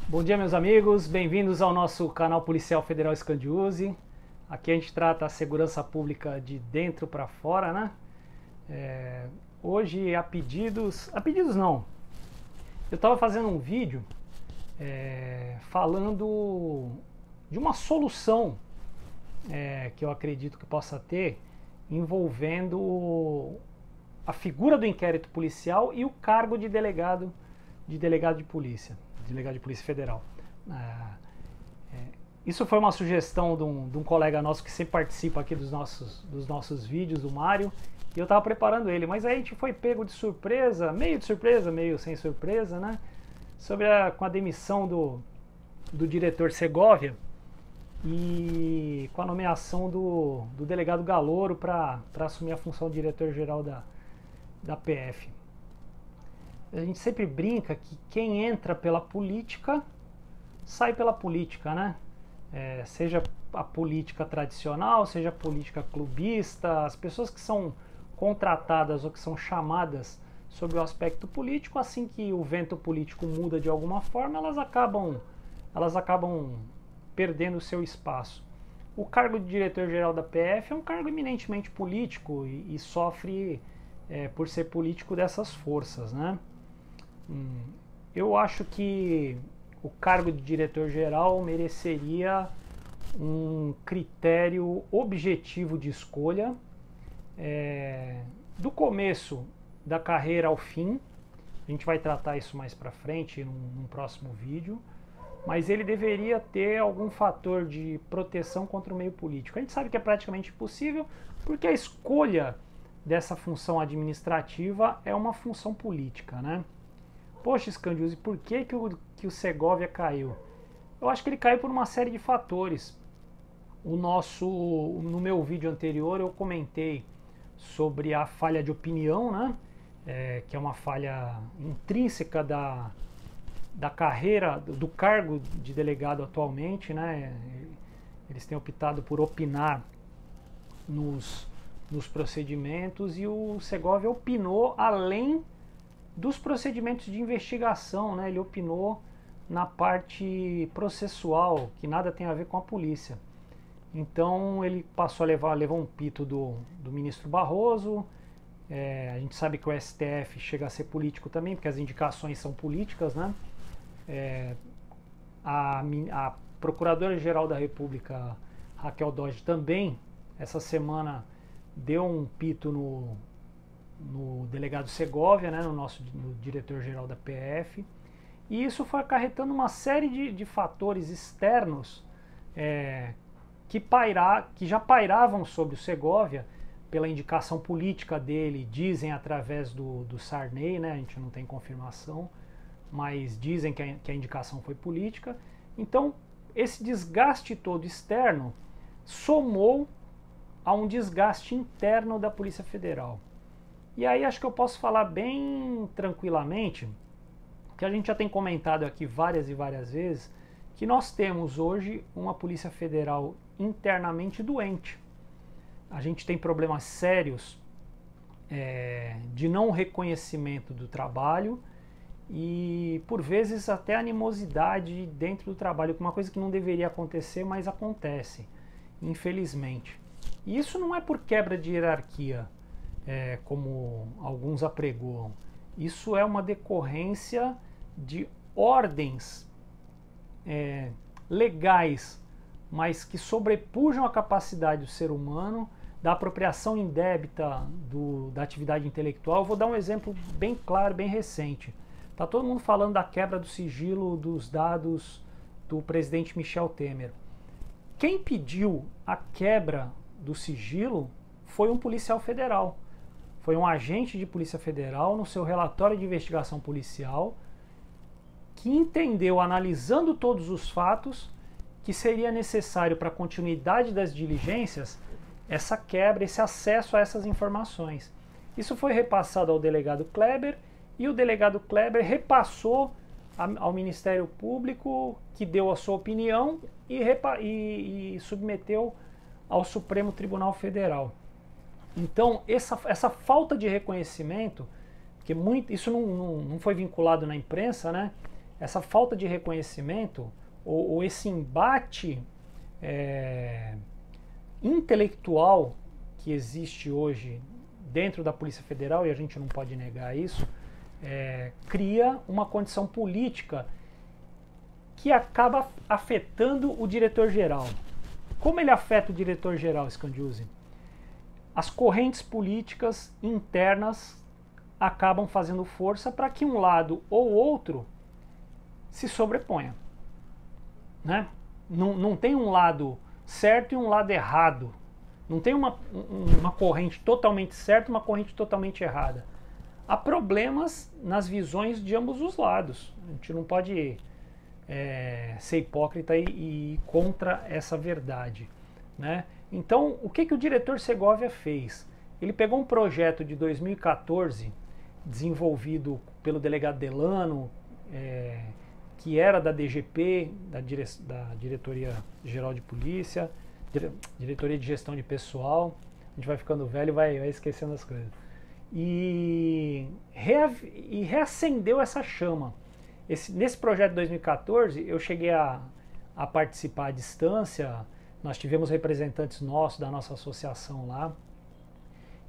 Bom dia, meus amigos, bem-vindos ao nosso canal Policial Federal Scandiuzzi. Aqui a gente trata a segurança pública de dentro para fora, né? Hoje a pedidos não, eu estava fazendo um vídeo falando de uma solução que eu acredito que possa ter envolvendo a figura do inquérito policial e o cargo de delegado de polícia. Delegado de Polícia Federal. Isso foi uma sugestão de um colega nosso que sempre participa aqui dos nossos vídeos, o Mário, e eu estava preparando ele, mas aí a gente foi pego de surpresa, meio sem surpresa, né? Com a demissão do diretor Segovia e com a nomeação do delegado Galouro para assumir a função de diretor-geral da PF. A gente sempre brinca que quem entra pela política sai pela política, né? Seja a política tradicional, seja a política clubista, as pessoas que são contratadas ou que são chamadas sobre o aspecto político, assim que o vento político muda de alguma forma, elas acabam perdendo o seu espaço. O cargo de diretor-geral da PF é um cargo eminentemente político e sofre por ser político dessas forças, né? Eu acho que o cargo de diretor-geral mereceria um critério objetivo de escolha do começo da carreira ao fim. A gente vai tratar isso mais pra frente num próximo vídeo, mas ele deveria ter algum fator de proteção contra o meio político. A gente sabe que é praticamente impossível porque a escolha dessa função administrativa é uma função política, né? Poxa, Scandiuzzi, por que o Segovia caiu? Eu acho que ele caiu por uma série de fatores. No meu vídeo anterior eu comentei sobre a falha de opinião, né? Que é uma falha intrínseca da carreira, do cargo de delegado atualmente, né? Eles têm optado por opinar nos procedimentos e o Segovia opinou além dos procedimentos de investigação, né? Ele opinou na parte processual, que nada tem a ver com a polícia. Então ele passou a levou um pito do ministro Barroso. A gente sabe que o STF chega a ser político também, porque as indicações são políticas, né? A Procuradora-Geral da República, Raquel Dodge, também, essa semana, deu um pito no delegado Segovia, né, no diretor-geral da PF, e isso foi acarretando uma série de fatores externos que já pairavam sobre o Segovia pela indicação política dele, dizem através do Sarney, né, a gente não tem confirmação, mas dizem que a indicação foi política. Então esse desgaste todo externo somou a um desgaste interno da Polícia Federal. E aí acho que eu posso falar bem tranquilamente, que a gente já tem comentado aqui várias e várias vezes, que nós temos hoje uma Polícia Federal internamente doente. A gente tem problemas sérios de não reconhecimento do trabalho e, por vezes, até animosidade dentro do trabalho, uma coisa que não deveria acontecer, mas acontece, infelizmente. E isso não é por quebra de hierarquia, como alguns apregoam. Isso é uma decorrência de ordens legais, mas que sobrepujam a capacidade do ser humano, da apropriação indébita da atividade intelectual. Eu vou dar um exemplo bem claro, bem recente. Está todo mundo falando da quebra do sigilo dos dados do presidente Michel Temer. Quem pediu a quebra do sigilo foi um policial federal. Foi um agente de Polícia Federal, no seu relatório de investigação policial, que entendeu, analisando todos os fatos, que seria necessário para a continuidade das diligências essa quebra, esse acesso a essas informações. Isso foi repassado ao delegado Kleber e o delegado Kleber repassou ao Ministério Público, que deu a sua opinião e submeteu ao Supremo Tribunal Federal. Então, essa falta de reconhecimento, porque isso não foi vinculado na imprensa, né? essa falta de reconhecimento ou esse embate intelectual que existe hoje dentro da Polícia Federal, e a gente não pode negar isso, cria uma condição política que acaba afetando o diretor-geral. Como ele afeta o diretor-geral, Scandiuzzi? As correntes políticas internas acabam fazendo força para que um lado ou outro se sobreponha. Né? Não tem um lado certo e um lado errado. Não tem uma corrente totalmente certa e uma corrente totalmente errada. Há problemas nas visões de ambos os lados. A gente não pode ser hipócrita e ir contra essa verdade. Né? Então, o que o diretor Segovia fez? Ele pegou um projeto de 2014, desenvolvido pelo delegado Delano, que era da DGP, da Diretoria Geral de Polícia, Diretoria de Gestão de Pessoal. A gente vai ficando velho e vai esquecendo as coisas. E reacendeu essa chama. Nesse projeto de 2014, eu cheguei a participar à distância. Nós tivemos representantes nossos, da nossa associação lá.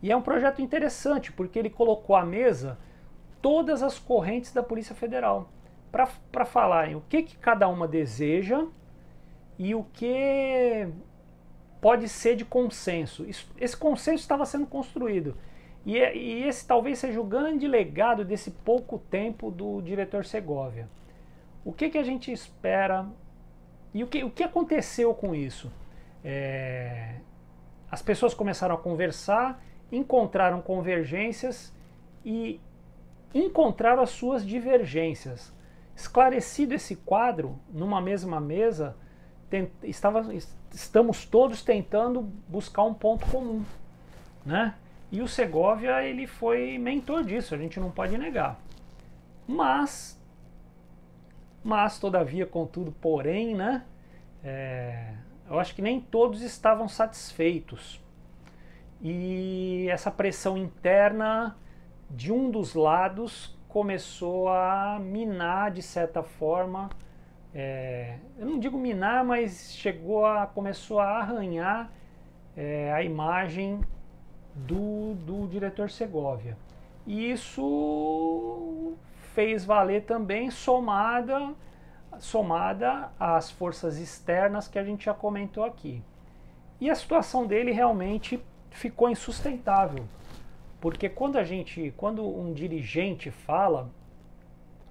E é um projeto interessante, porque ele colocou à mesa todas as correntes da Polícia Federal para falarem o que cada uma deseja e o que pode ser de consenso. Esse consenso estava sendo construído. E esse talvez seja o grande legado desse pouco tempo do diretor Segovia. O que a gente espera e o que aconteceu com isso? As pessoas começaram a conversar, encontraram convergências e encontraram as suas divergências. Esclarecido esse quadro, numa mesma mesa, estamos todos tentando buscar um ponto comum, né? E o Segovia, ele foi mentor disso, a gente não pode negar. Mas todavia, contudo, porém, né? Eu acho que nem todos estavam satisfeitos. E essa pressão interna de um dos lados começou a minar, de certa forma, eu não digo minar, mas começou a arranhar a imagem do diretor Segovia. E isso fez valer também, somada às forças externas que a gente já comentou aqui. E a situação dele realmente ficou insustentável, porque quando um dirigente fala,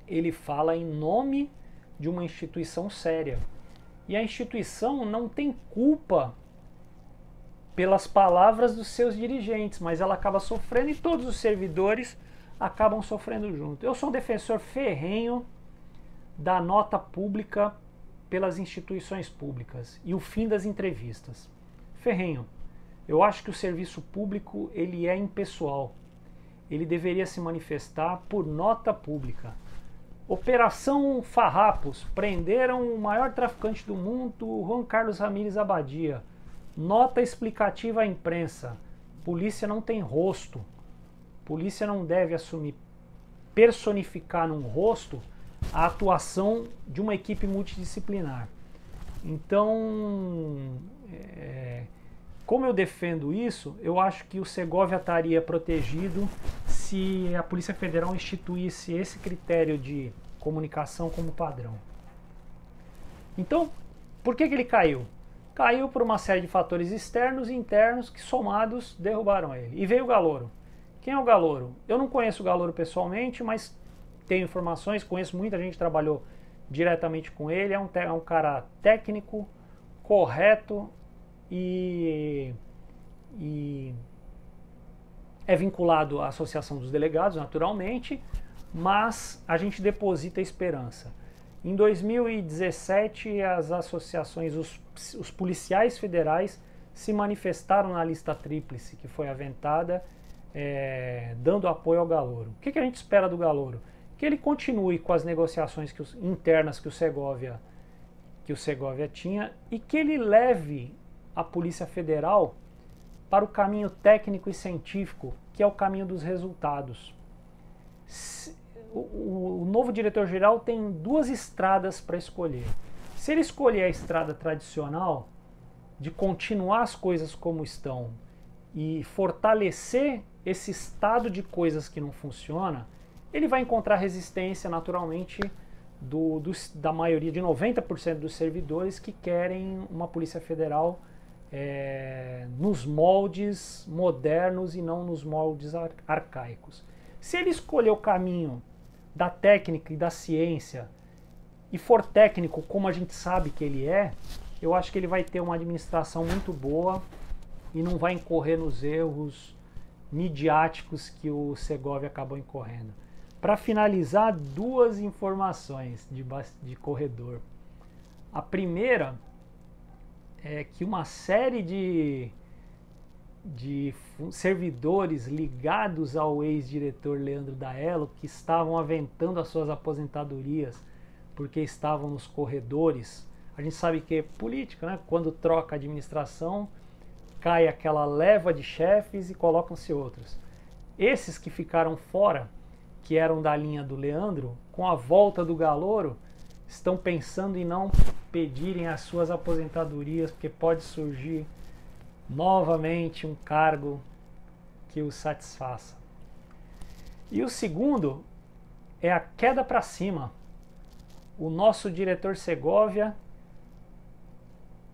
ele fala em nome de uma instituição séria. E a instituição não tem culpa pelas palavras dos seus dirigentes, mas ela acaba sofrendo e todos os servidores acabam sofrendo junto. Eu sou um defensor ferrenho da nota pública pelas instituições públicas e o fim das entrevistas. Ferrenho. Eu acho que o serviço público ele é impessoal. Ele deveria se manifestar por nota pública. Operação Farrapos. Prenderam o maior traficante do mundo, Juan Carlos Ramírez Abadia. Nota explicativa à imprensa. Polícia não tem rosto. Polícia não deve personificar num rosto a atuação de uma equipe multidisciplinar. Então, como eu defendo isso, eu acho que o Segovia estaria protegido se a Polícia Federal instituísse esse critério de comunicação como padrão. Então, por que ele caiu? Caiu por uma série de fatores externos e internos que, somados, derrubaram ele. E veio o Galouro. Quem é o Galouro? Eu não conheço o Galouro pessoalmente, mas tenho informações, conheço muita gente que trabalhou diretamente com ele. É um cara técnico, correto e é vinculado à Associação dos Delegados, naturalmente, mas a gente deposita esperança. Em 2017, as associações, os policiais federais se manifestaram na lista tríplice que foi aventada, dando apoio ao Galouro. O que a gente espera do Galouro? Que ele continue com as negociações internas que o Segovia tinha e que ele leve a Polícia Federal para o caminho técnico e científico, que é o caminho dos resultados. o novo diretor-geral tem duas estradas para escolher. Se ele escolher a estrada tradicional, de continuar as coisas como estão e fortalecer esse estado de coisas que não funciona, ele vai encontrar resistência naturalmente da maioria, de 90% dos servidores que querem uma Polícia Federal nos moldes modernos e não nos moldes arcaicos. Se ele escolher o caminho da técnica e da ciência e for técnico como a gente sabe que ele é, eu acho que ele vai ter uma administração muito boa e não vai incorrer nos erros midiáticos que o Segovia acabou incorrendo. Para finalizar, duas informações de corredor. A primeira é que uma série de servidores ligados ao ex-diretor Leandro Daello, que estavam aventando as suas aposentadorias porque estavam nos corredores. A gente sabe que é política, né? Quando troca a administração, cai aquela leva de chefes e colocam-se outros. Esses que ficaram fora, que eram da linha do Leandro, com a volta do Galouro, estão pensando em não pedirem as suas aposentadorias, porque pode surgir novamente um cargo que os satisfaça. E o segundo é a queda para cima. O nosso diretor Segovia,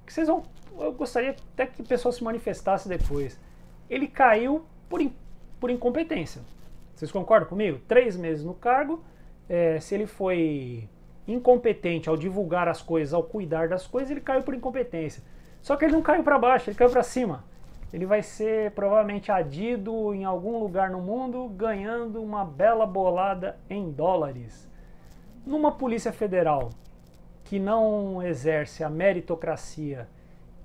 que eu gostaria até que o pessoal se manifestasse depois. Ele caiu por incompetência. Vocês concordam comigo? 3 meses no cargo, se ele foi incompetente ao divulgar as coisas, ao cuidar das coisas, ele caiu por incompetência. Só que ele não caiu para baixo, ele caiu para cima. Ele vai ser provavelmente adido em algum lugar no mundo, ganhando uma bela bolada em dólares. Numa Polícia Federal que não exerce a meritocracia,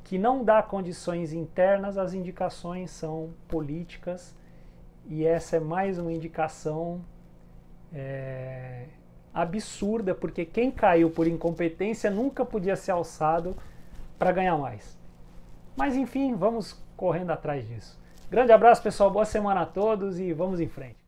que não dá condições internas, as indicações são políticas, e essa é mais uma indicação absurda, porque quem caiu por incompetência nunca podia ser alçado para ganhar mais. Mas enfim, vamos correndo atrás disso. Grande abraço, pessoal, boa semana a todos e vamos em frente.